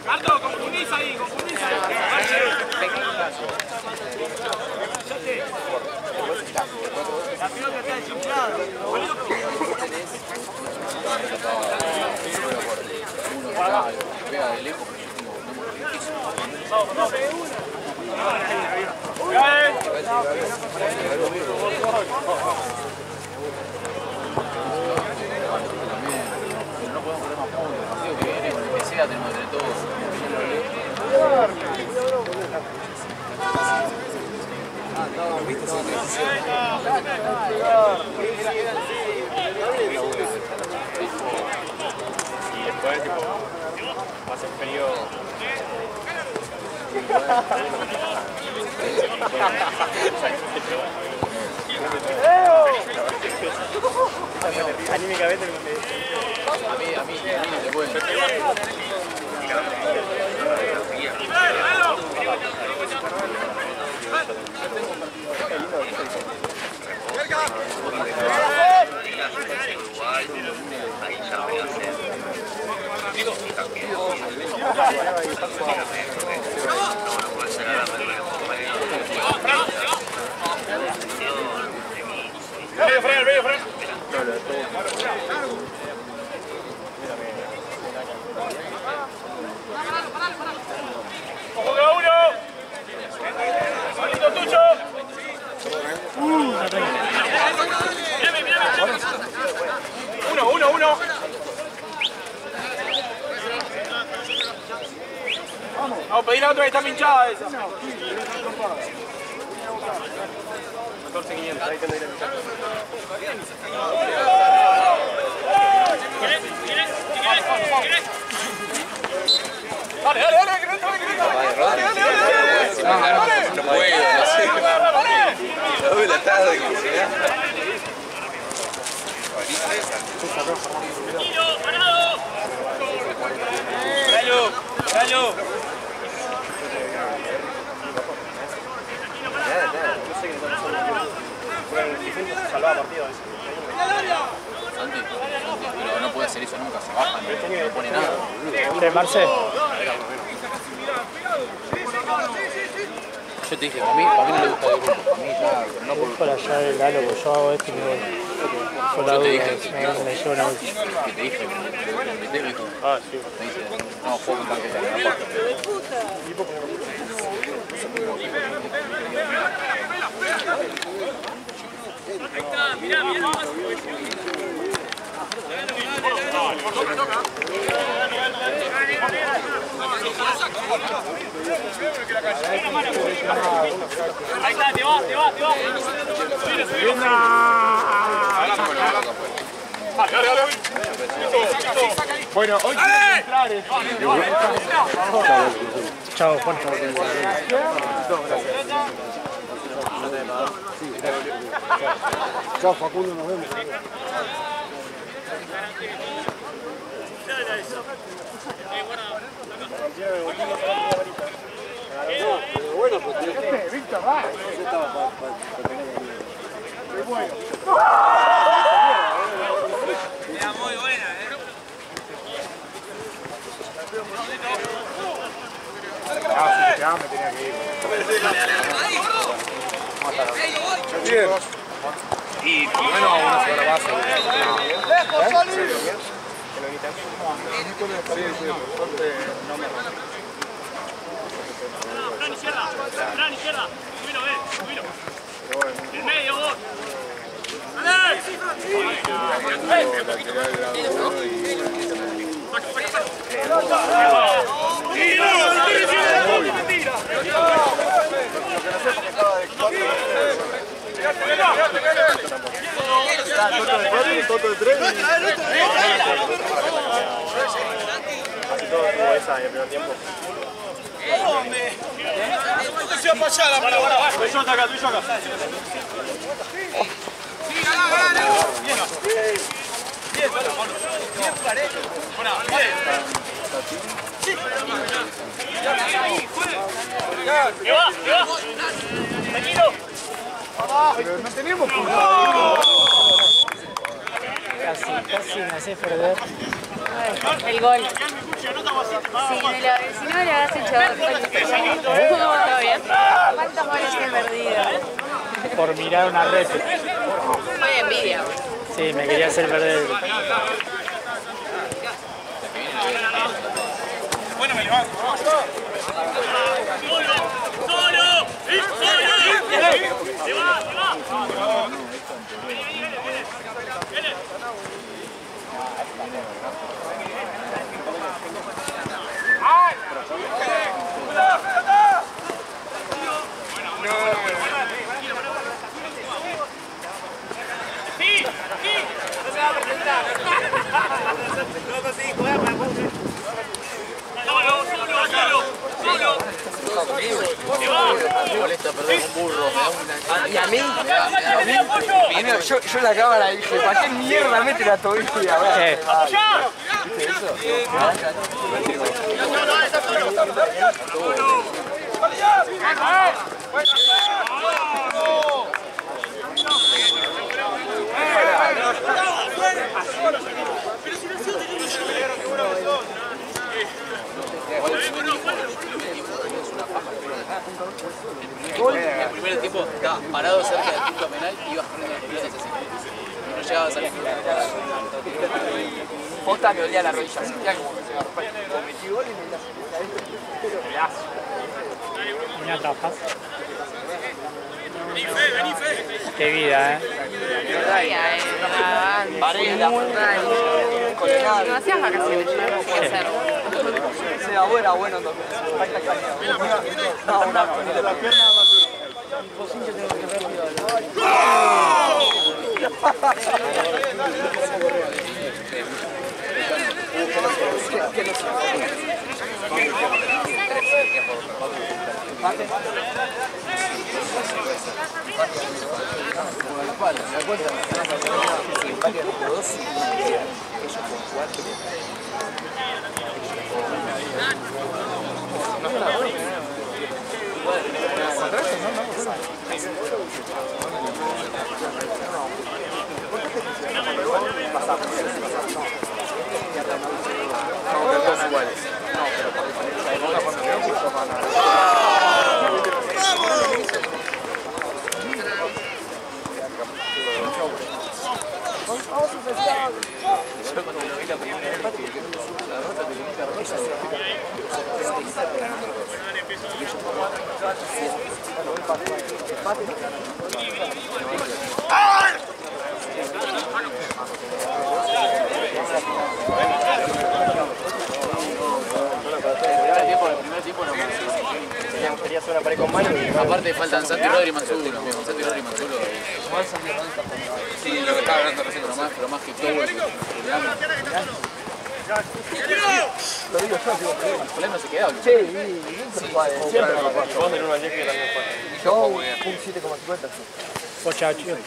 Marto, confundís ahí, confundís ahí. La pelota está desinflada. No podemos perder más puntos. El partido que viene, con el que sea, tenemos entre todos. Y después, tipo, pasa el frío. Anímicamente A mí no te pueden. Uno. Vamos a pedir a otra que está pinchada esa. 14.500, ahí tendría que estar. Dale, No puedo, no sé. La doy la tarde que sea. ¡Gallo! Santi, pero no puede hacer eso nunca, se baja, no pone nada. ¿De Marce? Yo te dije, para mí no le gusta el grupo, para mí ya, no por... Para allá del Lalo, pues yo hago esto y me voy. Yo te dije, me llevo una vez. que te dije, me invité, me dijo, Ah, sí. me dice, no, juego con tanque de la pasta. Ahí está, mirá. Ahí está, te va. Bueno, hoy quiero entrar. Chao, Juan. Chao, Facundo, nos vemos. Bueno, pues Víctor, va. Bueno. Era muy buena, Ya me tenía que ir. Y por lo menos una sola base. Fran, izquierda. Subilo. En medio, vos. ¡Dale! Toto de tres. Así todo tuvo esa en el primer tiempo. ¡Hombre! ¿Dónde se va para allá la pelota? Tú y yo acá. Sí, ganá. Bien, bien parejo. Bueno, bien. Sí. Ahí, fue. ¿Qué va? Tranquilo. Pero no tenemos Casi me hace perder. El gol. Sí, de la vecina. No le hagas hecho ¿Todo bien? ¿Cuántos goles he perdido? Por mirar una red. Muy envidia. Sí, me quería hacer perder. Bueno, me levanto. Molesta perder un burro, ¿Y a mí? Primero, yo la cámara dije, ¿para qué mierda mete la tobilla? ¿Viste eso? el primer tiempo estaba parado cerca del punto penal y ibas poniendo las pelotas así. No llegabas a la final. Posta me dolía la rodilla, sentía como que se me rompía. Metí gol y me la pero pedazo. Vení a trabajar. Qué vida, Varela, Demasiadas vacaciones, no puede ser. sea bueno entonces. No, una Aparte faltan Santi, Rodri y Manzulo. Santi, Rodri y Manzulo. Sí, lo que estaba hablando recién, pero más que todo. Lo digo yo, digo, Polés no se quedaba. sí, siempre me lo paso. Vos en un año que también fue. Yo un 7,50. Pochacho.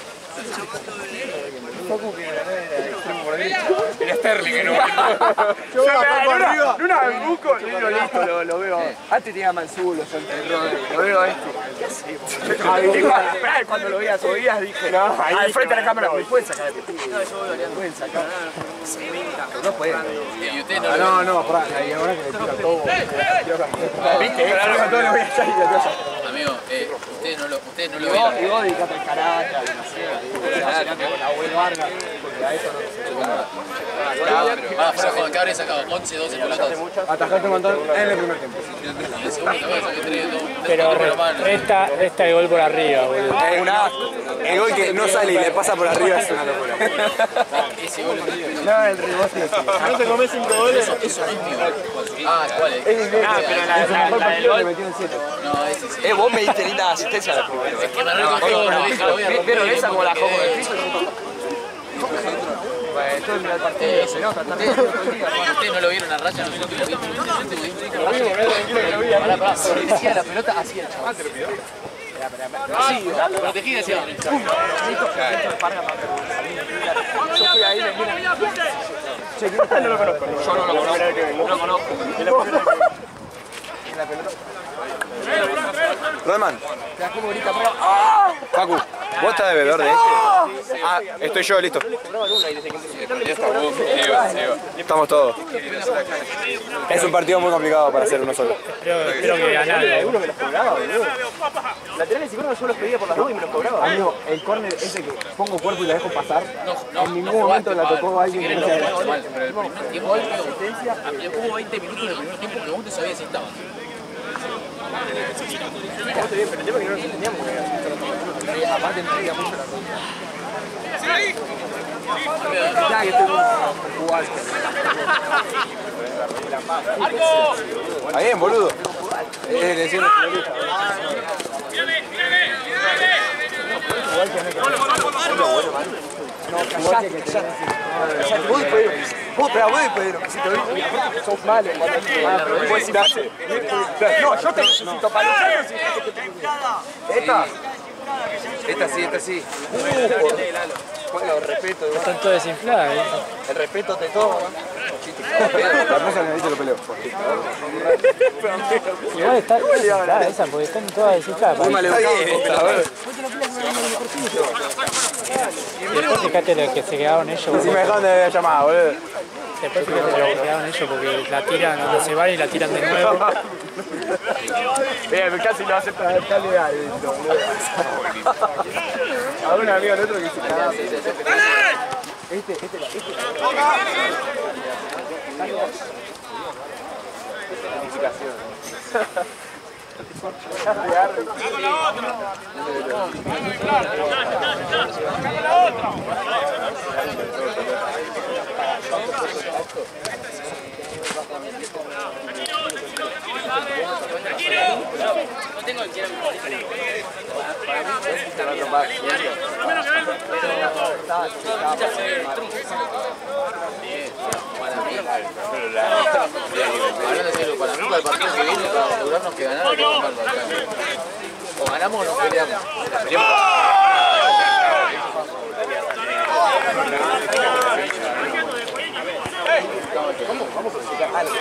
Fue como que me gané de extremo por derecha. Era Sterling, ¿no? Yo por arriba. Luna busco, listo, lo veo. Antes tenía Manzulo, lo veo a este. Igual, cuando lo veía Tobías dije, no, ahí frente a la cámara, me pueden sacar. Pueden sacar. No pueden. Y usted no. No, pará, y ahora que le tira todo. ¿Viste? Ahora todo lo voy a echar y lo Amigo, ustedes no lo ven. Y vos dedicate al carácter, con la abuelo Vargas, porque a eso no se ¿Qué habré sacado? 11, 12 pelotas. Atajaste un montón en el primer tiempo. Y el segundo también saqué 3, 2. Pero resta el gol por arriba, boludo. El gol que no sale y le pasa por arriba es una locura. Ese gol No, el rebote. ¿No te comés 5 goles? eso no es mi gol. Ah, ¿cuál es? Pero la del gol. metió en 7. No, ese sí. Vos me diste linda asistencia a la primera. Es que me recogió, lo voy a romper. ¿Vieron esa como la joco del piso? Bueno, todo el partido se nota. Ustedes no lo vieron a Raya, no lo vieron. Pará, si decía la pelota, así el chaval. Así, protegida hacia abajo. Yo fui ahí, no lo conozco. Yo no lo conozco. ¿Y la pelota? Rodman. Te das como grita, pero... Facu. ¿Vos estás de bebedor de este? Ah, estoy yo, listo. Estamos todos. Es un partido muy complicado para hacer uno solo. Espero que ganara. Uno me los cobraba, boludo. Laterales y córner yo los pedía por las dos y me los cobraba. Amigo, el córner ese que pongo cuerpo y la dejo pasar, en ningún momento la tocó alguien que no sea. Pero el primer tiempo, hubo 20 minutos del primer tiempo que vos no sabías si estaban. Pero el tema es que no lo entendíamos porque aparte entendía mucho la cosa. Ya que estoy jugando. Ahí bien, boludo. Vos, Pedro, que si te doy, sos malo. Vos decís, no, yo te necesito para los años. Esta sí. Bueno, respeto. Están todas desinfladas, ¿eh? El respeto te toma. La cosa necesito lo peleo. Igual está desinflada esa, porque están todas desinfladas. Después fíjate lo que se quedaron ellos. Si me dejaron de llamar, boludo. Después fíjate lo que quedaron ellos porque la tiran, cuando se van y la tiran de nuevo. Bien, casi lo hace para estar legal. A un amigo nuestro que dice Este. No tengo el tiempo. Para mí, para el partido que viene, para asegurarnos que ganar, o ganamos o nos peleamos. Vamos a clasificar algo.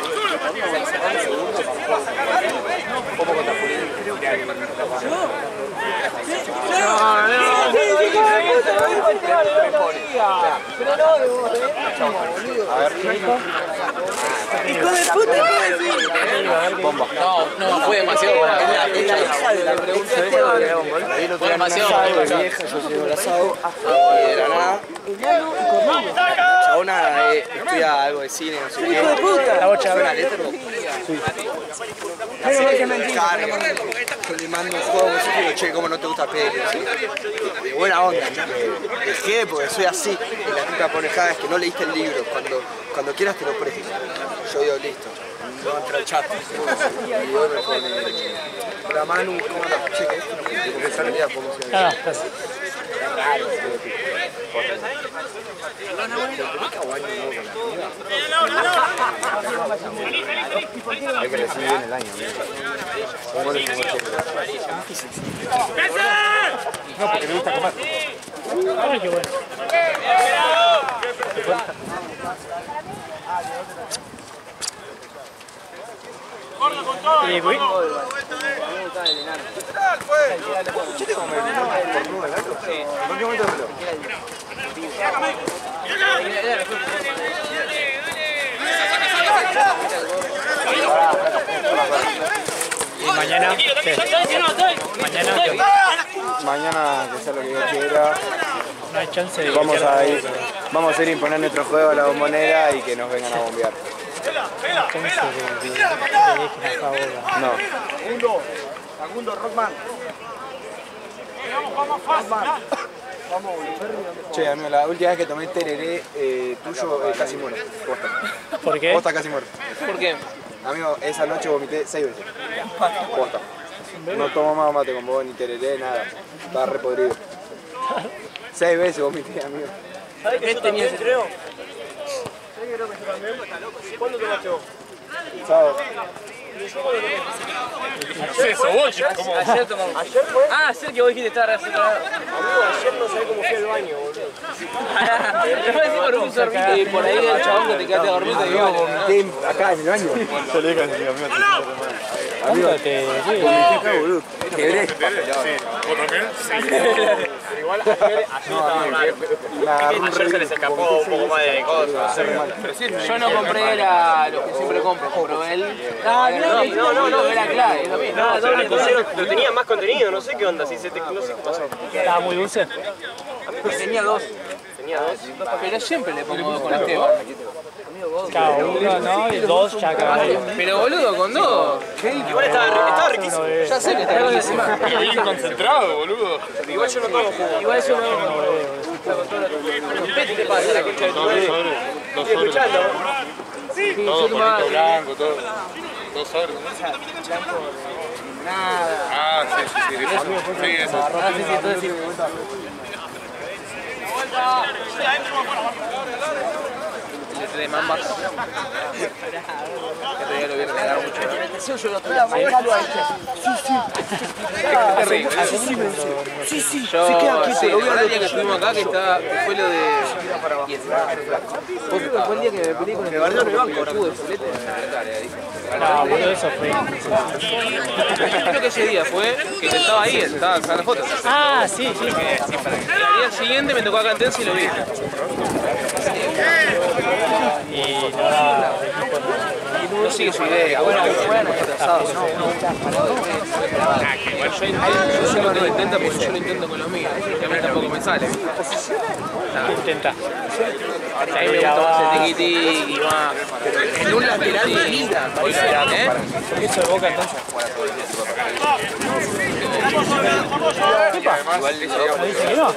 ¿Cómo contra Julián? Creo que hay. A ver. ¡Hijo de puta! Bomba. No, fue demasiado para la hija de la pregunta. Fue demasiado para la vieja. Yo soy abrazado y de la nada. Chabona estudia algo de cine, no sé qué. ¡Hijo de puta! La bocha de una letra. Yo le mando un juego música y digo, che, ¿cómo no te gusta peli? De buena onda. Dejé porque soy así. Y la tipa pone, es que no leíste el libro. Cuando quieras te lo presto. Yo digo, listo. No entra al chat. Y luego me pone, la Manu, ¿cómo no? Che, que esto me sale ya como se Ah, casi. Hay que recibir bien el año. No, porque me gusta comer. Ay, qué bueno. Y voy. ¿Y mañana qué? ¿Mañana qué? Mañana, que sea lo que Dios quiera, No hay chance de vamos a ir a imponer nuestro juego a la bombonera y que nos vengan a bombear. No. Facundo, Rockman. Che, amigo, la última vez que tomé tereré tuyo casi muero. Posta. ¿Por qué? Posta casi muero. ¿Por qué? Amigo, esa noche vomité 6 veces. Posta. No tomo más mate con vos, ni tereré, nada. Estaba re podrido. 6 veces vomité, amigo. ¿Sabés que yo también creo? ¿Cuándo tomaste vos? Sábado. Ayer tomamos. ¿Ayer fue? Ah, ayer que vos dijiste estar así. Amigo, ayer no sabés cómo fui al baño, boludo. Te voy a decir por un sorbito y por ahí el chabón que te quedaste dormido y Amigo, vomité acá en el baño. Yo le dije así, amigo, ¿Cuánto te vomité acá, boludo. Quebré. ¿Vos también? Sí. igual ayer se les escapó un poco más de cosas. Yo no compré lo que siempre compro, compró él. No, era clave. Lo tenía más contenido, no sé qué onda, no sé qué pasó. ¿Estaba muy dulce? Tenía dos. Pero siempre le pongo dos con Esteban. Cada uno, ¿no? Y dos ya cada uno. Pero boludo, con dos. Igual estaba riquísimo. Ya sé que está riquísimo. Y bien concentrado, boludo. Igual yo no tomo jugo. Igual eso no. ¿Qué te pasa? La concha de tu madre. Dos sobres. Todo polito blanco, todo. Dos sobres. Nada. Ah, sí, eso. Sí, eso. De mambas. Que todavía lo vieron negar mucho. Yo, sí, el día que estuvimos acá, que fue lo de... Fue el día que me peleé con el barrio de banco, tuvo de fulete. No, boludo, eso fue. Creo que ese día fue que él estaba ahí, estaba sacando fotos. Ah, sí. Y al día siguiente me tocó acá en Tensi y lo vi. Y nada, No sigue su idea, bueno, que fueran atrasados, no. Yo siempre lo intento porque yo lo intento con los míos, y a mí tampoco me sale. ¿qué intenta? A mí me gusta más el tiquití y más... En un lateral de vida, Eso de Boca entonces. ¿Qué pasa? ¿Me dice que no?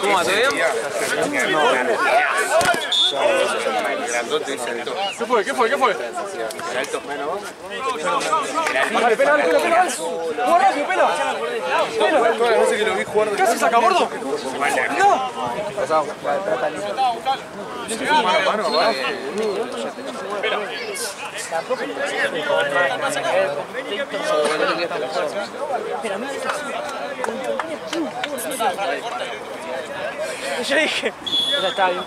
¿Cómo va, todo bien? Grandote, saltó. ¿Qué fue? Saltó. Pelo. Todas las veces que lo vi jugar de... ¿Qué haces acá, gordo? Yo dije, ya estaba bien.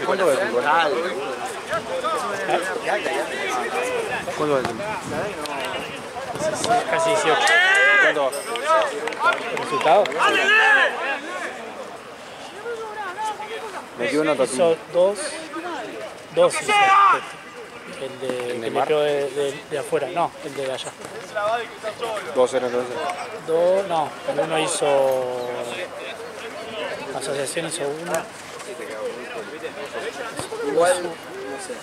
¿Cuánto va el fútbol? ¿Cuánto va el fútbol? Casi 18. ¿Cuánto va? ¿El resultado? Metió una tatina. Hizo dos hizo. El que me pegó de afuera, no, el de allá. 2-0 entonces. Dos, no, el uno hizo asociación, hizo uno. Igual, no sé.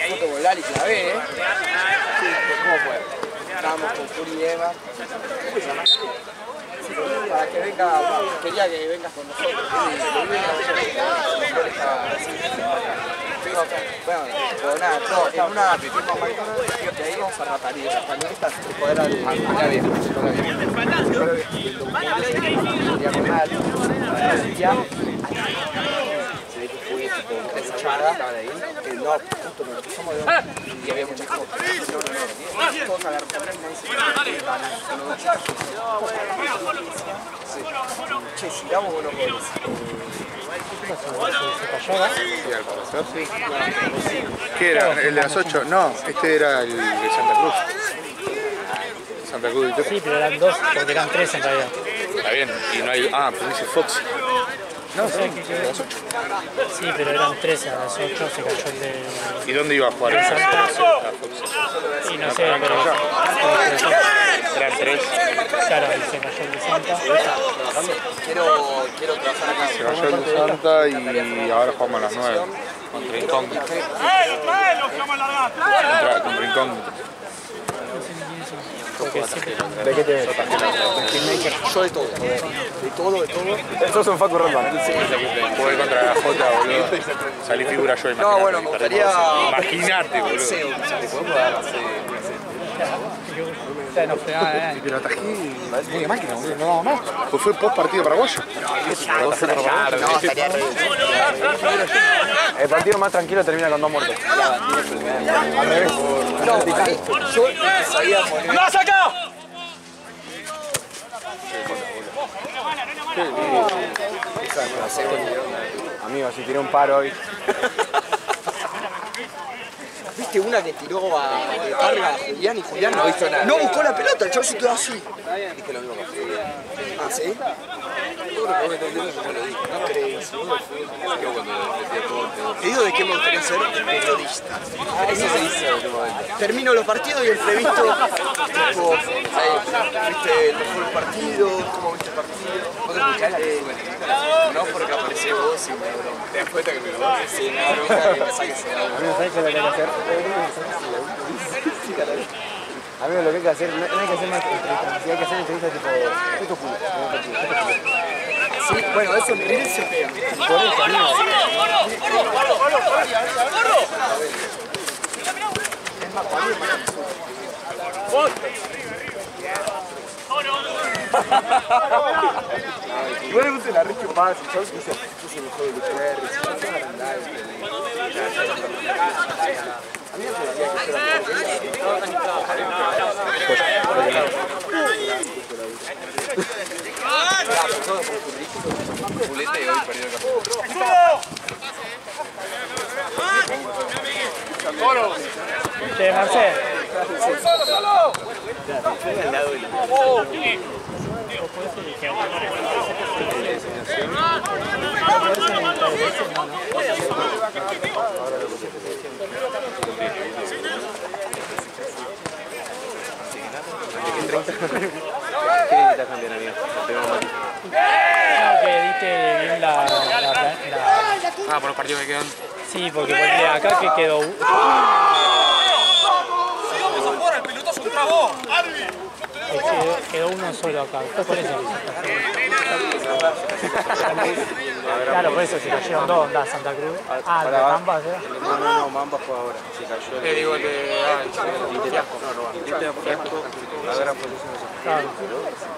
Foto volar y clavé, ¿eh? Sí, ¿cómo fue? Estábamos con Furi y Emma. Para que venga, quería que vengas con nosotros. Bueno, nada, en una fuimos a McDonald's y de ahí vamos a Ratarí. Las pañuelistas de poder al bien. No, justo nos pusimos de y había muchas cosas. Todos agarraron che, si damos unos goles. ¿Qué era? ¿El de las 8? No, este era el de Santa Cruz. Santa Cruz del Tepa. Sí, pero eran dos, porque eran tres en realidad. Está bien, y no hay... Ah, pero dice Fox. No, sí, de las 8. Sí, pero eran tres, a las 8 se cayó el de... ¿Y dónde iba a jugar? En Santa Cruz. Y no sé, pero... Eran 3. Claro, y se cayó el de Santa. Quiero trabajar acá. Se cayó el de Santa y ahora jugamos a las 9 contra Incógnito. Contra Incógnito. ¿De qué te ves? Yo de todo. Estos son Facu Roldán. Jugué contra la Jota, boludo. Salí figura yo, imagínate. No, bueno, me gustaría... Imagínate, boludo. No frenaba nada. Pero atajé media máquina, boludo, no daba más. Pues fue post partido paraguayo. No, estaría re. El partido más tranquilo termina con 2 muertos. Al revés. No, yo sabía morir. ¡No, saca! Amigo, si tiré un paro hoy. ¿Viste una que tiró a carga a Julián y Julián no hizo nada? No buscó la pelota, el chaval se quedó así. Dije lo mismo que Julián. ¿Ah, sí? No crees. Te digo de qué me gustaría ser periodista. Eso se hizo en un momento. Termino los partidos y entrevisto, tipo, viste el mejor partido, cómo viste el partido. ¿Vos te escuchás la No porque aparece vos y me broma. ¿Te das cuenta que me lo vas? Sí, me broma que me saques el agua. Amigo, ¿sabes qué es lo que hay que hacer? Amigo, lo que hay que hacer, no hay que hacer más entrevistas, hay que hacer entrevistas tipo, esto culo, Sí, bueno, eso en Reel se pega. por eso, amigo. Igual le gusta la re chupada, si yo se mejor de Gutiérrez, Puleta y hoy perdió el campeonato. Che, Marcel. ¿Qué necesitas cambiar, amigo? Que edite bien la... Ah, por los partidos que quedan. Sí, porque ponele acá que quedó... El pelotazo contra vos. Quedó uno solo acá. Fue por eso. Claro, por eso se cayeron dos, da Santa Cruz. Ah, de Mamba, ¿sí? No, Mamba fue ahora. Se cayó. Digo el de... La gran posición. Claro.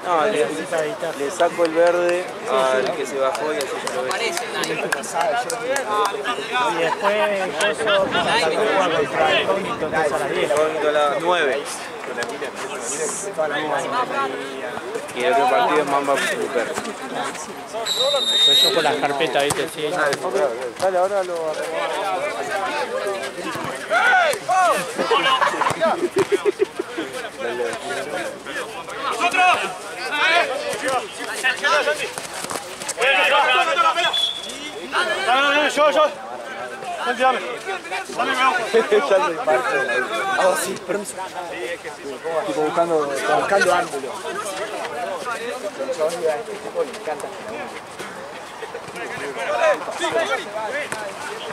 No, Necesita editar. le saco el verde al que se bajó y así se lo ve. Y después Coso, Santa Cruz juega contra el Cógnito, entonces a las 10. Cógnito a las 9. Y el otro partido es Mamba Super. Pues yo con las carpetas, ¿viste? Sí. Dale, ahora lo ¡Nosotros! Yo. Dame. Ah, sí, permiso. Tipo buscando ángulo. El chabón diga, este tipo le encanta.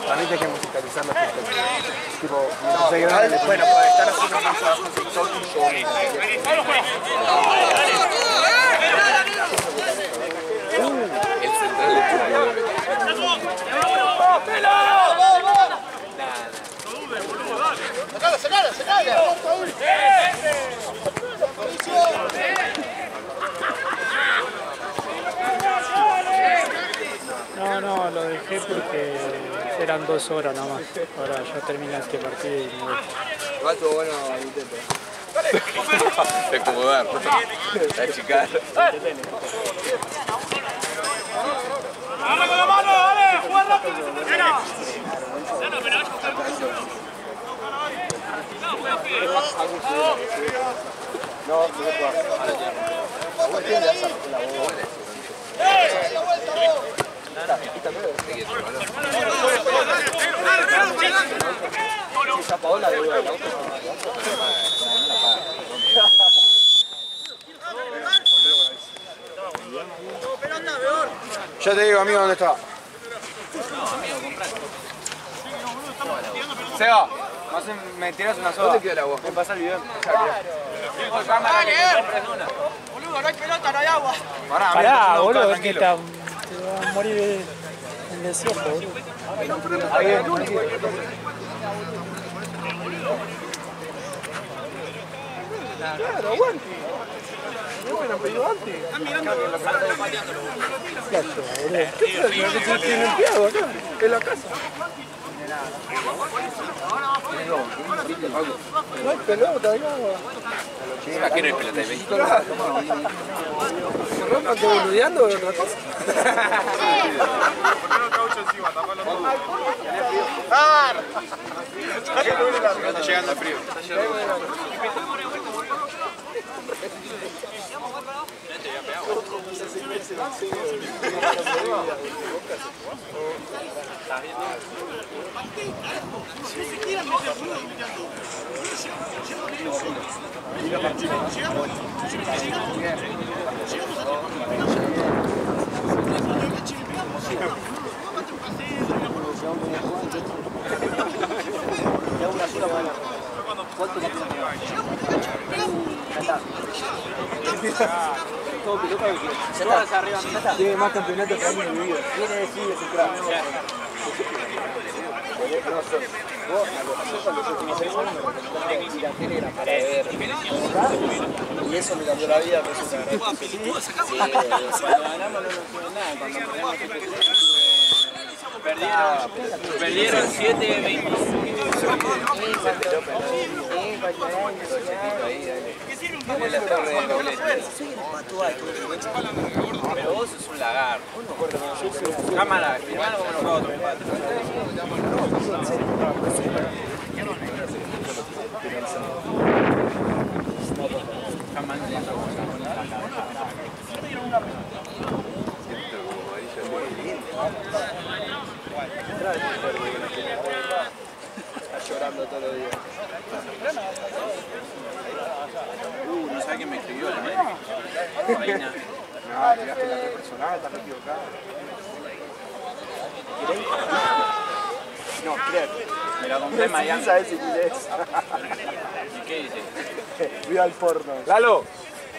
Para mí hay que musicalizar los textos. Tipo, bueno, puede estar haciendo un trabajo en TikTok y yo. el central de No, lo dejé porque eran 2 horas nada más. Ahora ya termina este partido y me voy. Igual estuvo bueno el intento. de acomodar, achicar. ¡Dale con la mano! ¡Dale! ¡Juega rápido! No se puede. Esa Paola de la otra. Ya te digo, amigo, ¿dónde está? Seba, me tiras una soda. ¿Dónde queda el agua? Me pasa el video. Boludo, no hay pelota, no hay agua. Pará, boludo, es que te va a morir el desierto, boludo. Claro, aguante. ¿No hubieran pedido antes? ¿Qué tiene limpiado acá? En la casa. No hay pelota, no. Aquí no hay pelota, ¿ves? ¿No te boludeando de otra cosa? Está llegando el frío. Tiene más campeonatos que años de mi vida. Viene de Chile, se trae. Y eso me cambió la vida. Cuando ganamos no nos fue nada. Cuando perdieron 7-20. Pero vos sos un lagarto. Cámara, filmalo como los juegos. Está llorando todos los días. No sabe quién me escribió la reina. No, llegaste la personal, estás equivocado. No, creo. Me la compré en Miami. ¿Sabes si quién es? ¿Y qué dice? Fui al porno. ¡Lalo!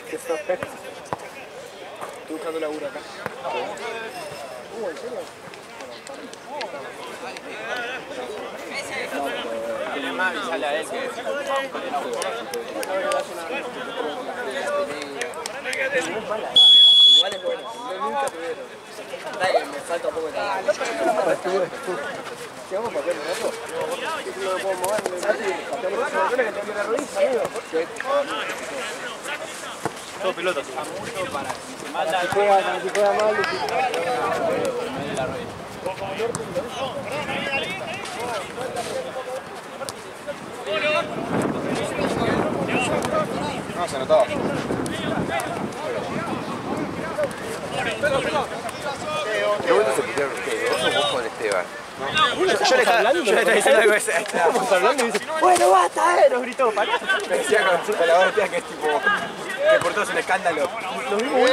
¿Qué sos? Estoy buscando laburo acá. ¿En serio? Tiene más avisale a él que... Igual es bueno, yo nunca tuvieron. Me falta un poco de talento. ¿Llevamos papel nosotros? No lo puedo mover, que tengo que la rodilla, amigo. Todo piloto. Si juega mal, No, se notaba. Qué bueno se pusieron ustedes, vos con Esteban. yo le estaba diciendo algo así. Estábamos hablando y dice, bueno, basta, nos gritó, pará. Me decía con la voz que es tipo, que por todo es un escándalo. Los mismos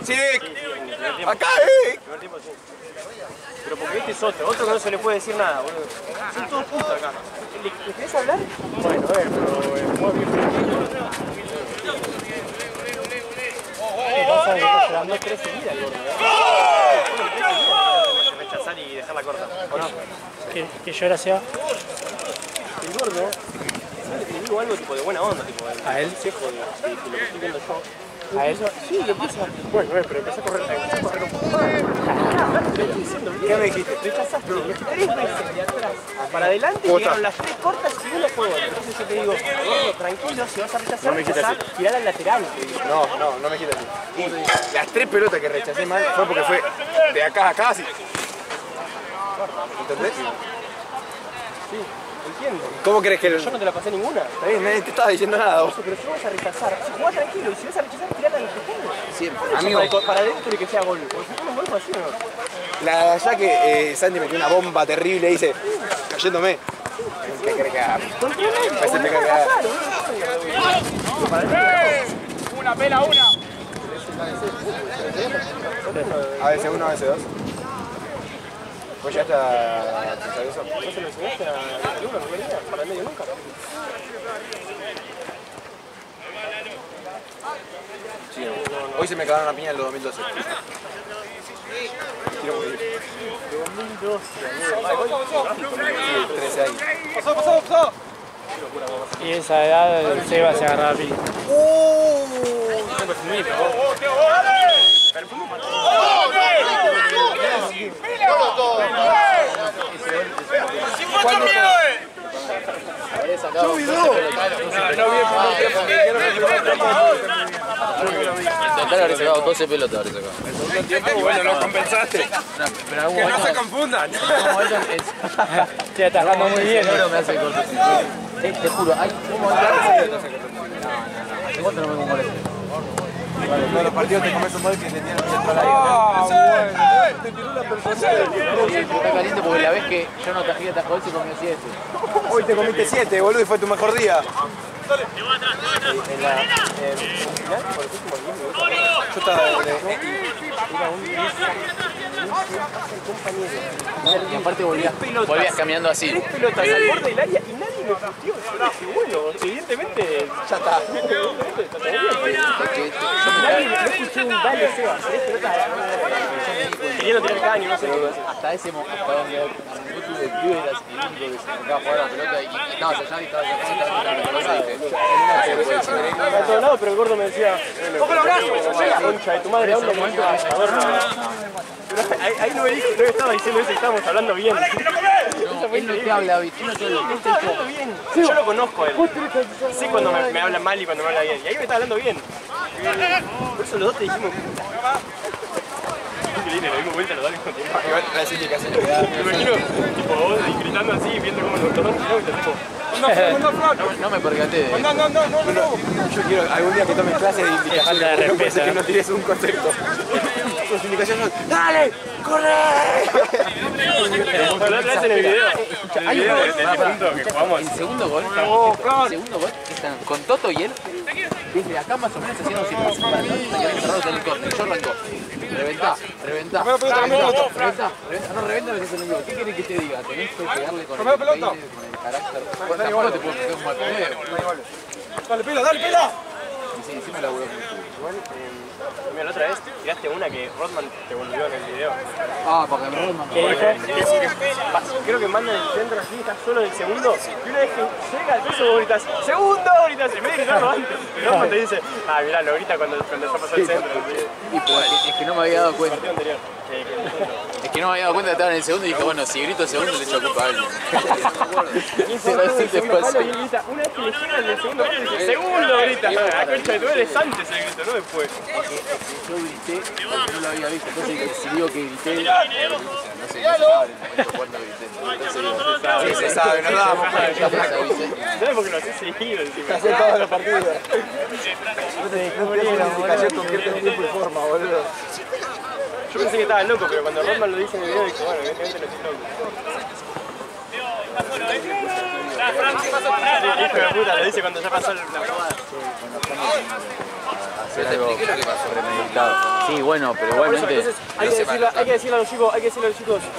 ¡Sí! ¡Acá, Pero porque este es otro que no se le puede decir nada, boludo. Son todos putos acá. ¿Le querés hablar? Bueno, a ver, pero muy bien. No sabes, no querés seguir al gordo. Rechazar y dejarla corta, ¿o no? Que yo era Seba. El gordo, le digo algo tipo de buena onda, tipo ¿A él? consejo de lo que estoy viendo yo. ¿A él? Sí, le empieza. Bueno, pero empecé a correr un poco más. ¿Qué me dijiste? Rechazaste 3 veces de atrás para adelante y llegaron las 3 cortas y una fue gol. Entonces yo te digo, gordo, tranquilo, si vas a rechazar, tirar al lateral. No me quitas así. Y las 3 pelotas que rechacé mal fue porque fue de acá a acá así. ¿Entendés? Sí, entiendo. ¿Cómo crees que Yo no te la pasé ninguna. Está bien, nadie te estaba diciendo nada vos. Pero si vas a rechazar, jugá tranquilo y si vas a rechazar, tirate a los que tengo. Siempre. Amigo, Para adentro y que sea gol. Porque si no, gol así o no. la de allá que Santi metió una bomba terrible y dice, cayéndome. ¿Qué crees que haga? Parece que caga. Una pela, una. A veces 1, a veces 2. ¿Vos ya está eso? ¿No se lo enseñaste a uno? ¿No venía? ¿Para el medio nunca? Sí, hoy se me cagaron la piña en los 2012. Pasó. Y esa edad el Seba se agarraba a pico. Total habré sacado 12 pelotas, habré sacado. Bueno, lo compensaste. Pero algún No se confundan. Estoy atajando muy bien. no me hace el corte. Te juro, hay un momento. ¿Cuánto no me molesta? Todos los partidos te comes un gol que te tienen centro al aire. Está caliente porque la vez que yo no tajé atajó él se comió 7. Hoy te comiste 7, boludo, y fue tu mejor día. Yo estaba Y aparte volvías caminando así. 3 pelotas al borde del área y nadie me pateó. Yo dije, bueno, evidentemente ya está. nadie no escuché un dale, Seba. 3 pelotas al borde del área. Queriendo tirar caño, no sé qué hacer. Hasta ese momento, hasta donde arrancó tu debut eras el único que se sacaba a jugar la pelota y estabas allá y estabas allá y A todos lados, pero el gordo me decía, ¡ojo los brazos! Concha de tu madre, ¿dónde me dijo? Ahí no me dijo, no estaba diciendo eso, estábamos hablando bien. no, él no te habla, ¿viste? No te habla. Bien. Yo lo conozco a él. Sé cuando me habla mal y cuando me habla bien. Y ahí me está hablando bien. Por eso los dos te dijimos. Increíble, le dimos vuelta a los dos al mismo tiempo. Me imagino, tipo, vos gritando así, viendo cómo los dos kilómetros, tipo. No me percaté. No. Yo quiero algún día que tomes clases de indicaciones. Falta de respeto. Que no tires un concepto. Tus indicaciones son, ¡dale! ¡Corre! La otra vez en el video del punto que jugamos. El segundo gol, están con Toto y él, desde acá más o menos haciendo así, para no cerrado el corte. Yo arranco. Reventá. No reventa, me dice el amigo. ¿Qué querés que te diga? Tenés que pegarle con el peine, con el carácter. Tampoco te puedo meter un mal pedo. Dale, pila. Y sí, encima la voló con el Mira, la otra vez tiraste una que Rodman te volvió en el video. porque me Rodman. ¿Qué dijo? Creo que manda el centro así, está solo en el segundo. Y una vez que llega al peso, vos gritas, ¡segundo! Gritas, en vez de gritarlo antes. Y Rodman te dice, mirá, lo grita cuando ya pasó el centro. Y pero es que no me había dado cuenta. Partido anterior. Es que no me había dado cuenta que estaba en el segundo y dije, bueno, si grito el segundo le echo culpa a alguien. Y se va a decir después. Y él grita, una vez que le llega el segundo palo, dice, ¡segundo! Grita. La concha de tu madre es antes el grito, no después. Yo grité porque no lo había visto, entonces si digo que grité, no sé, no sabe cuándo grité. Entonces digo, Sí, se sabe, no damos ya te avisé. ¿Sabes por qué lo haces seguido encima? hacer todos los partidos. No te indicación convierte en tiempo y forma, boludo. Yo pensé que estaba loco, pero cuando Rodman lo dice en el video, dije, bueno, evidentemente no estoy loco. Hijo de puta, lo dice cuando ya pasó la jugada. Te expliqué lo que pasó. Sí, bueno, pero Por eso, igualmente, entonces, hay que decirle a los chicos,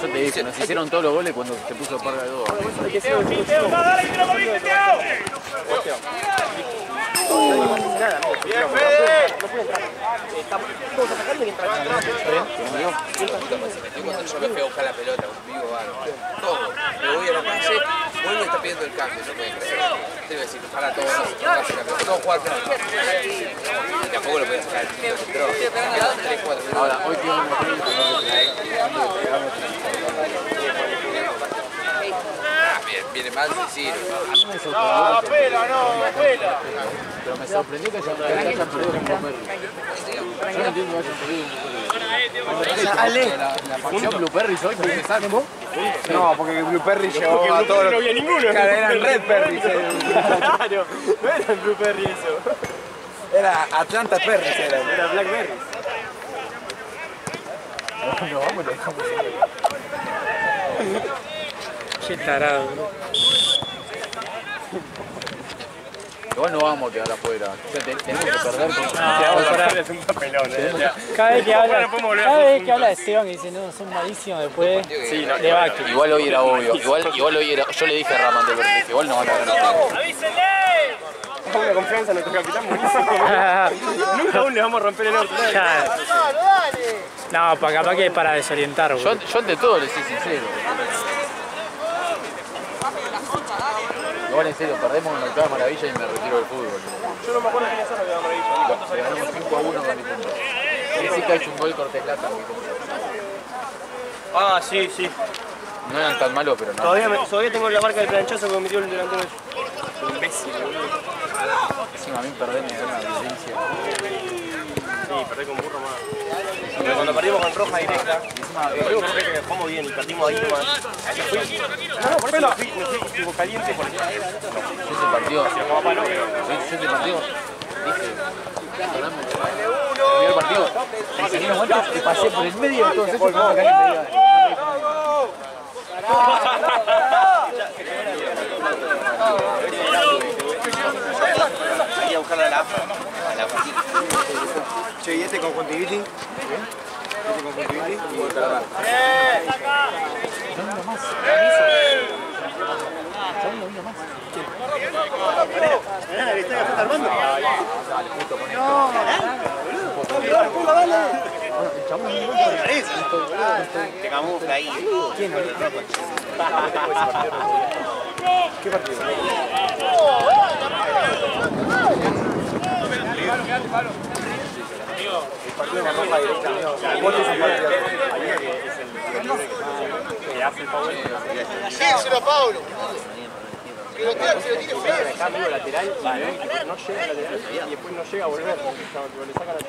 yo te dije, nos hicieron todos los goles cuando se puso parga de dos. hay que decirle a los chicos, no dice nada, no puede entrar. Estamos atacando y entra. Cuando yo me fui a buscar la pelota, un vivo todo. Me voy a la calle, vuelvo y está pidiendo el cambio, no puede creer. Te iba a decir, ojalá todos jugar penal. Tampoco lo podía sacar el tiro, pero 3, 4. Ahora, hoy tiene un motivo viene mal, sí. A mí me sorprendió. Pero me sorprendió que hayan perdido con Blue Perry. Yo no entiendo que hayan perdido con Blue Perry. La facción Blue Perry hoy, ¿por qué sale vos? No, porque Blue Perry llegó a todos los... No había ninguno. Claro, eran Red Perry. Claro, no era Blue Perry eso. Era Atlanta Perry. Era Blackberry. No, vamos, lo dejamos. Qué tarado, bro. Igual no vamos a quedar afuera. O sea, tenemos que perder con... Es un papelón, Cada vez que habla de Esteban y dice, no, son malísimos después de Baque. Igual hoy era obvio. Igual hoy era... Yo le dije a Raman del Verde, igual no van a ganar. Una confianza en nuestro capitán buenísimo. Nunca aún le vamos a romper el orto. Claro. Dale. No, capaz que es para desorientar, boludo. Yo ante todo le soy sincero. Igual en serio, perdemos en la octava maravilla y me retiro del fútbol. Yo no me acuerdo quién es la octava maravilla. ¿Cuántos Le ganamos 5-1 con mi punto. Y sí que ha hecho un gol Cortés Lata. Ah, sí, sí. No eran tan malos, pero no. Todavía tengo la marca del planchazo que cometió el delantero. Imbécil, boludo. Encima a mí perder me da una violencia. Sí, perdí con burro más. Pero cuando perdimos con roja directa, perdimos con roja que jugamos bien y perdimos ahí nomás. No, por eso me fui tipo caliente porque... Yo ese partido, dije, ganamos el primer partido, en el segundo momento te pasé por el medio de todos esos como caliente. Hay que buscarle a la AFA. Che, ¿y este conjuntivitis? ¿Este conjuntivitis? Te camufla ahí. ¿Quién? ¿Qué partido? El partido de la roja directa, amigo. ¿Cuál es el partido? Ayer es el que hace el Pablo. Díselo a Pablo. Que lo tiene fuera. Acá amigo lateral, no llega al lateral y después no llega a volver. Le sacan a chus.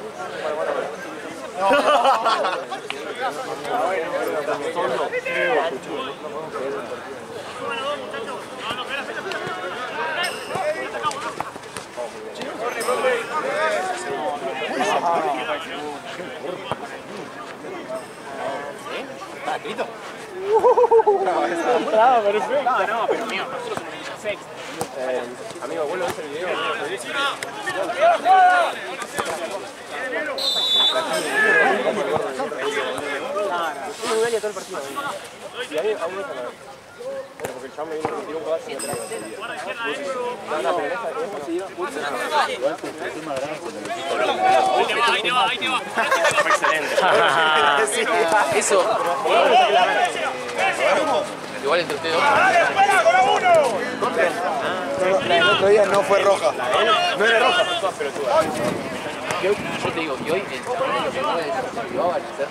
¿Está escrito? Ah, perfecto. No, pero mío, nosotros somos sexto. Amigo, ¿vos lo ves el video? Uno me todo el partido. Y a mí aún no está nada. Porque el chabón me vino a retirar un caballo y me trajo. No, pero esa siguió. Ahí te va. Excelente. Eso. Igual entre ustedes dos. El otro día no fue roja. No era roja, fue todas pelotudas. Yo te digo que hoy el chabón lo que mueve es que va a ser.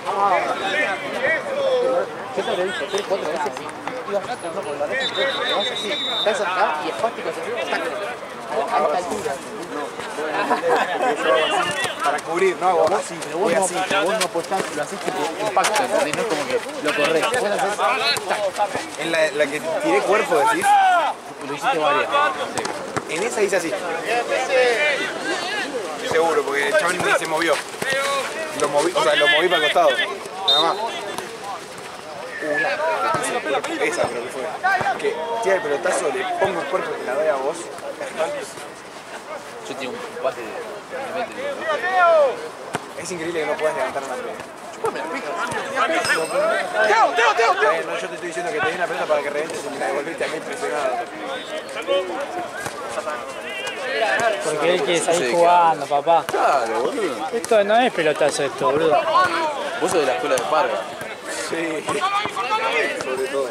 Yo te lo he dicho 3-4 veces y ibas no por la red, te vas así, estás acá y espástico así, tac, a esta altura. Para cubrir, no hago así. Pero vos no apostás, lo haces tipo impacto, ¿entendés? No es como que lo corres. Vos haces tac. En la que tiré cuerpo, decís. Lo hiciste varias. En esa hice así. Seguro, porque el chabón ni se movió. Lo moví, o sea, lo moví para el costado. Nada más. Esa creo que fue. Que tira el pelotazo, le pongo el cuerpo y te la doy a vos. Yo tengo un pase de milimétrico. Es increíble que no puedas levantar una pelota. Chupame la pica. No, yo te estoy diciendo que te di una pelota para que revientes y me la devolviste a mí presionado. Porque él quiere salir jugando, papá. Claro, boludo. Esto no es pelotazo esto, boludo. Vos sos de la escuela de Parga. Sí. Sobre todo.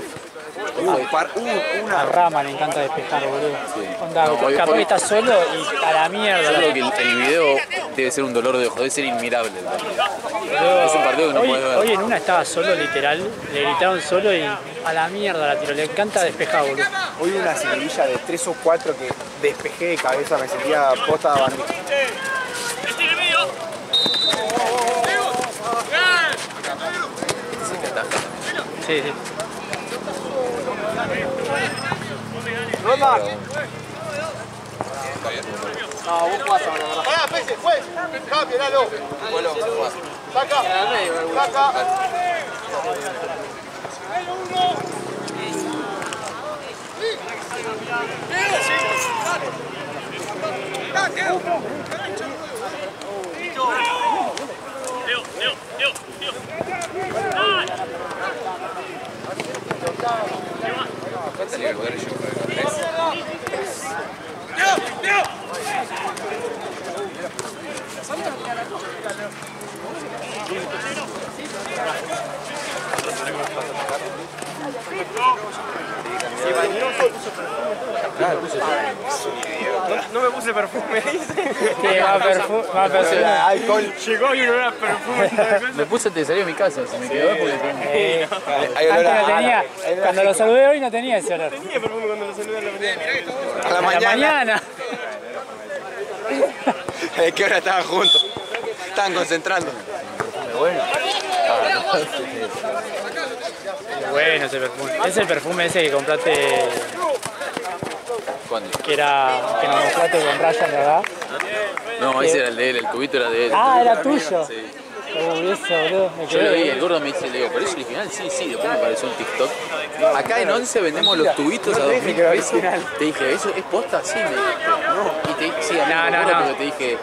A Rama le encanta despejar, boludo. Sí. Onda, No, capaz hoy- que está solo y a la mierda. Yo creo que el video debe ser un dolor de ojo, debe ser inmirable. Es un partido que no podés ver. Hoy en una estaba solo, literal. Le gritaron solo y a la mierda la tiró. Le encanta despejar, boludo. Hoy una seguidilla de 3 o 4 que despejé de cabeza, me sentía posta de barbijo. Sí, sí. Pará, Pese, juez. Cambio, dalo. Saca. Saca. No me puse perfume, dice. Que va perfume. Alcohol. Llegó y no era perfume. Me puse antes de salir de mi casa, se me quedó porque... Antes no tenía, cuando lo saludé hoy no tenía ese olor. Tenía perfume cuando lo saludé a la mañana. A la A la mañana. ¿De qué hora estaban juntos? Estaban concentrando. Bueno ese perfume. Es el perfume ese que compraste, ¿Cuándo? que nos mostraste con Ryan, ¿verdad? No, ese era el de él, el tubito era de él. Ah, era tuyo. Sí. Eso, boludo. Me Yo lo vi, quedé. el gordo me dice, le digo, ¿pero es original? Sí, sí, después me apareció un TikTok. Acá en 11 vendemos los tubitos a 2.000 pesos. Te dije, ¿eso es posta? Sí, me dijiste. No. Y te dije, sí, amigo, No. porque te dije,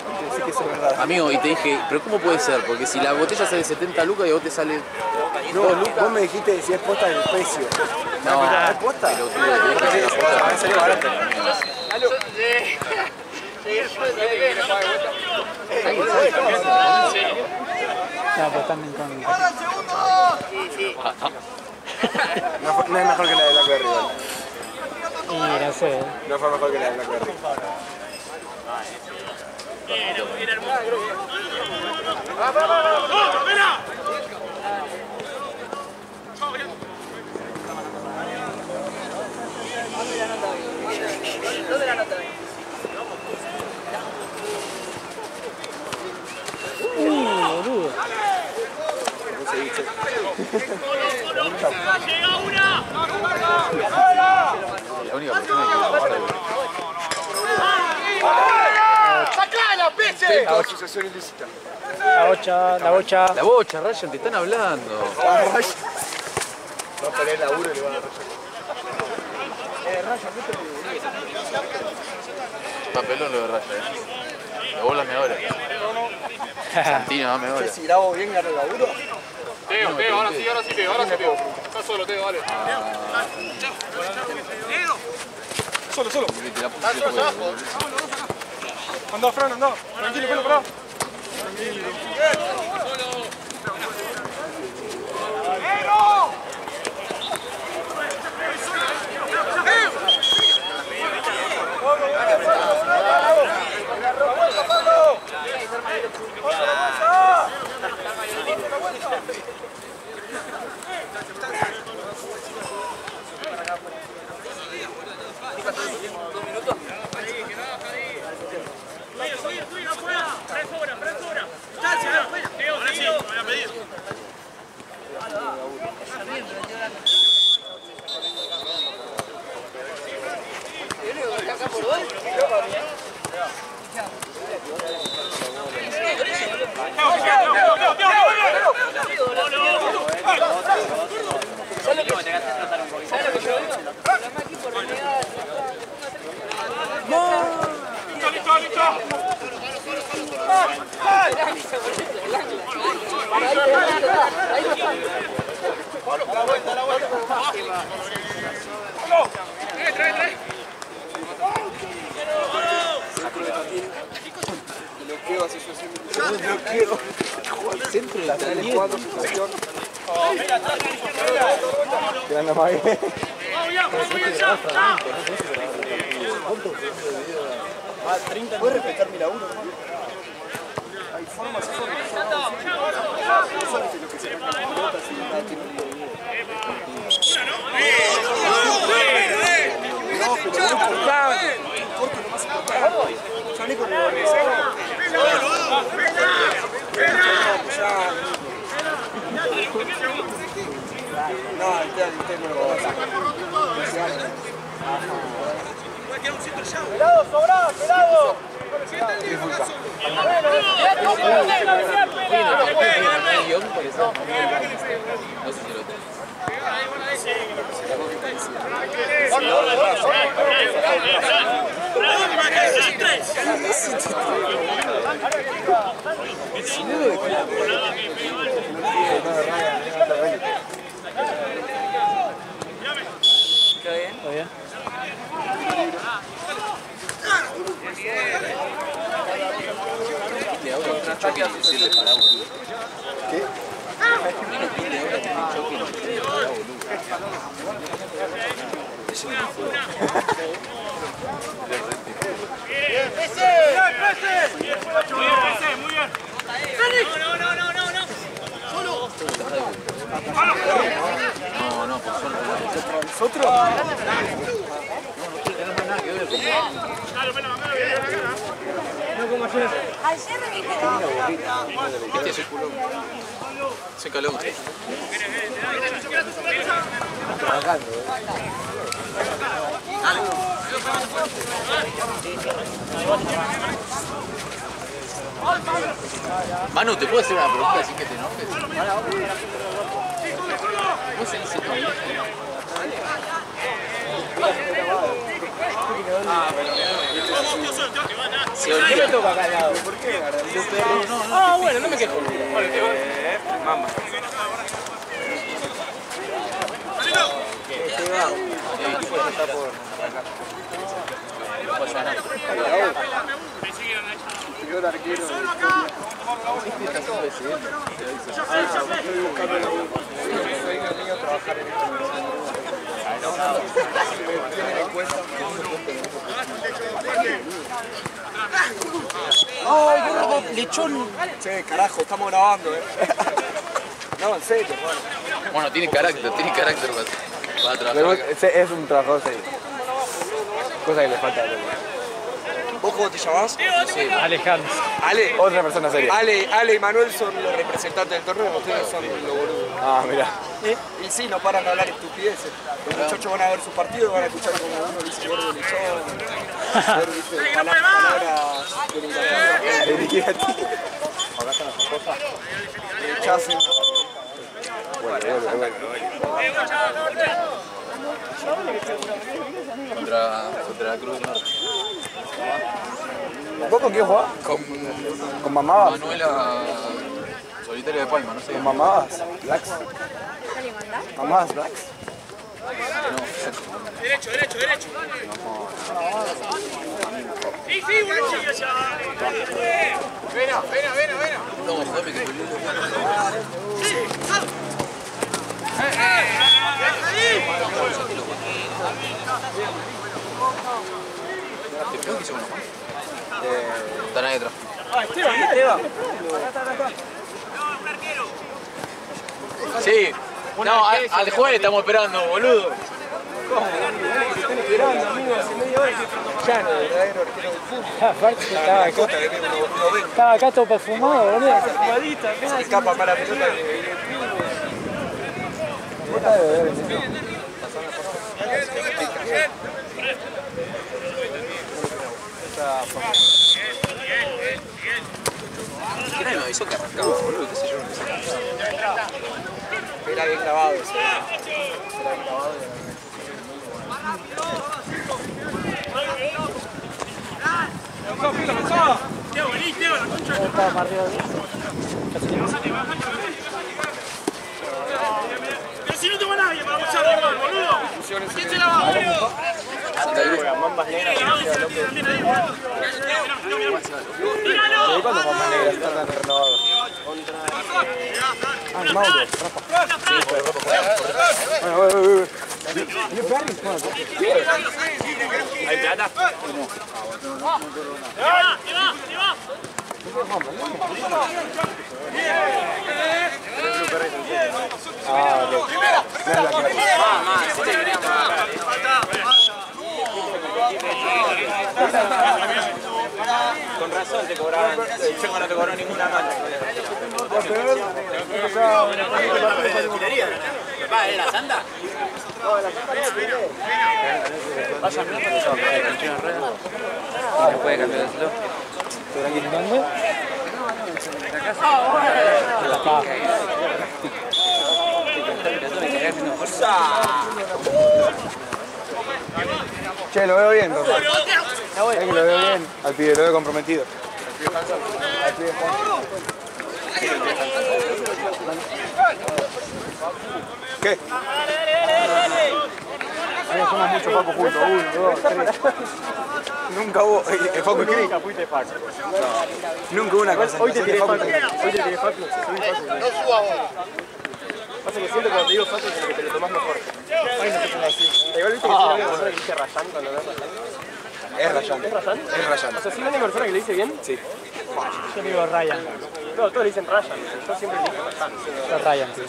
amigo, y te dije, ¿pero cómo puede ser? Porque si la botella sale 70 lucas y a vos te sale 2 lucas. Vos me dijiste si es posta del precio. No, ¿Es posta? pelotudo, te dije que era posta. Me salió barato. No, pues están en contra. No es mejor que la de Blackberry, igual. Y no sé. No fue mejor que la de Blackberry. Boludo. La única persona que me gusta. Asociación ilícita. La bocha. La bocha, Ryan, te están hablando. Va a poner laburo y le va a dar Papelón lo de Ryan, Devuélvame ahora. Santino, dame ahora. Si grabo bien, gano el laburo. Teo, ahora sí, Teo. Estás solo, Teo, dale. Solo. Te la puse yo, Andá, Fran, andá. Tranquilo, pelo, pará. ¿Puedes respetar mi laburo? Hay formas y formas. No, el no lo va a hacer. ¡Pelado, sobrado, pelado! ¿Está bien? el choque y decirle pará, boludo. ¿Qué? Menos pin de hora tiene el choque y decirle pará, boludo. Ese me fue. Muy bien. No, por suerte. ¿Nosotros? No tiene nada que ver. Ayer me dijeron. ¿Viste? Soy calón. Trabajando, Manu, ¿te puedo hacer una pregunta sin que te enojes? ¿Vos seguís siendo virgen? ¿Qué me toca acá al lado? ¿Por qué? Ah, bueno, no me quejo. Mamá. Yo arquero. ¡Ay, gordo! ¡Lechón! Che, carajo, estamos grabando, No, en serio, Bueno, tiene carácter para trabajar. Es un trabajador serio. Cosa que le falta a todo. ¿Vos cómo te llamás? Sí, Alejandro. Ale. Otra persona seria. Ale y Manuel son los representantes del torneo, ustedes son los boludos. Ah, mirá. Y sí, no paran de hablar estupideces. Los muchachos van a ver su partido y van a escuchar como uno dice gordo lechón, otro dice palabras denigrativas. Acá están las cosas. Rechazo. Bueno. Contra la Cruz Norte. ¿Vos con quién jugás? ¿Con Mamabas? Manuela Solitaria de Palma, no sé. ¿Con Mamabas? ¿Blacks? ¿Mamabas Blacks? Derecho. Sí, boludo. Vena. No, jodeme que están ahí atrás. Esteban. Sí. No, al juez estamos esperando, boludo. Están esperando, amigos, hace media hora que Llano, el verdadero arquero del fútbol. Aparte estaba acá todo perfumado, boludo. Se escapa más la pelota que ¿Quién me avisó que arrancaba, boludo? ¿Qué sé yo? era bien grabado ese. Era bien grabado. Estaba más arriba de Pero si no tengo a nadie para apoyarlo igual, boludo. ¿Quién se la va, boludo? Mambas negras. ¡Tíralo! ¿Cuándo Mamabas Negras están renovados? Ah, Mauro, Rafa. Sí, pero Rafa. Bueno. ¿Hay plata? Con razón te cobraban, yo no te cobró ninguna mano. ¿Va de la santa? No, la cámara Vaya a mirar cuando se va a poner el rueda. no puede cambiar de slot. ¿Dónde? Che, lo veo bien, Rafa. Es que lo veo bien. Al pibe, lo veo comprometido. Al pibe Juan. ¿Qué? Somos muchos papos juntos. 1, 2, 3. Nunca hubo. Facu Cris. Nunca fuiste Facu. Nunca hubo una cosa. Hoy te tiré Facu. Hoy te tiré Facu. No suba vos. Pasa que siento que cuando te digo Facu como que te lo tomás mejor. Ay, no te pones así. Igual viste que tiene una persona que dice Rayán cuando no es Rayán. Es Rayán. ¿Es Rayán? Es Rayán. O sea, ¿sí hay una persona que le dice bien? Sí. Yo digo Ryan. No, todos le dicen Rayán. Yo siempre le digo Rayán. Yo Ryan, tío.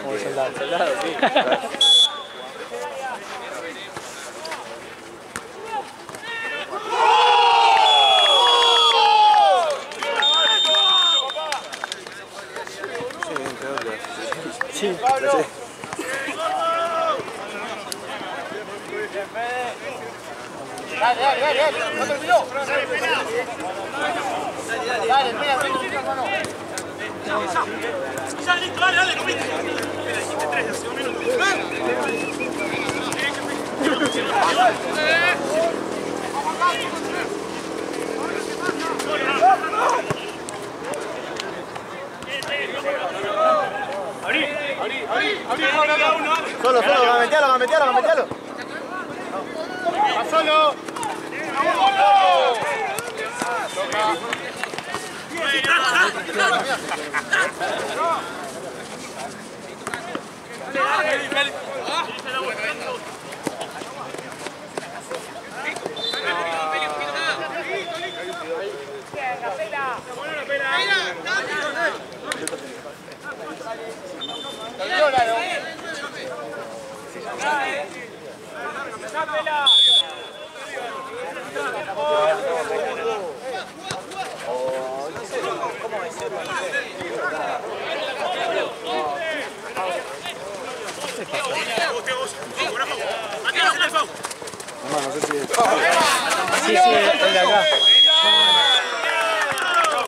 Como soldado. Soldado, sí. Sí. Dale, no terminó. Dale, mira, hermano. Ya listo, dale, comiste. Mira, dijiste 3 hace un minuto. Solo, gambetealo. Solo. Sí, el de acá.